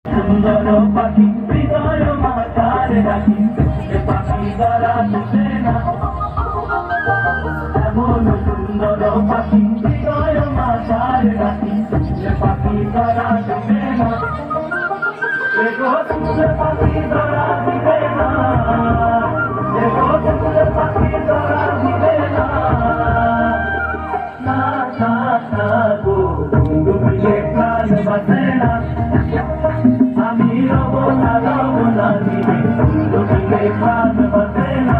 সুন্দর পাখি হৃদয় মাতার ডাকি পাখি দ্বারা তুলে না এমন সুন্দর পাখি হৃদয় মাতার ডাকি পাখি দ্বারা তুলে না পাখি দ্বারা দিবে না পাখি দ্বারা দিবে না না না না গো বন্ধু মিলে প্রাণ বাঁচে না আমি রব না দিবে বন্ধু মিলে প্রাণ বাঁচে না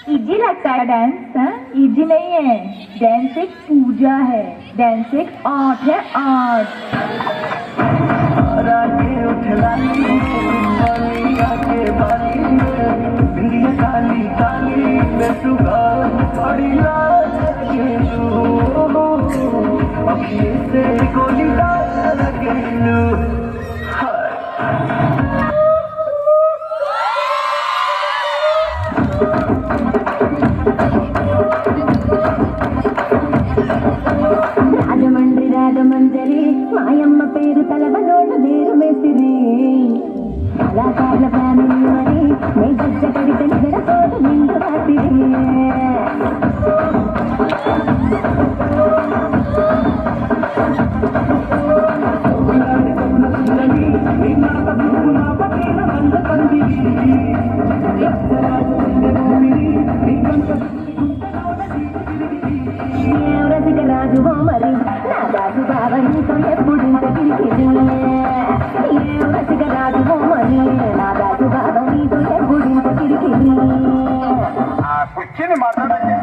इजी लगता है डांस? इजी नहीं है। डांस एक पूजा है, डांस एक आर्ट है, आर्ट। రాజమండ్రి మాయమ్మ పేరు తలవలోన వేరు మేసిరి కళాకారుల ఫ్యామిలీ మరి నే గజ్జ కడిత నిగడతోట నిండు రాత్రి రాజు మరి నా రాజు బాబా నీతో ఎప్పుడు ఇంత కిరికిరి రసిక రాజు మరి నా రాజు బాబా నీతో ఎప్పుడు ఇంత కిరికిరి కూర్చొని మాట్లాడండి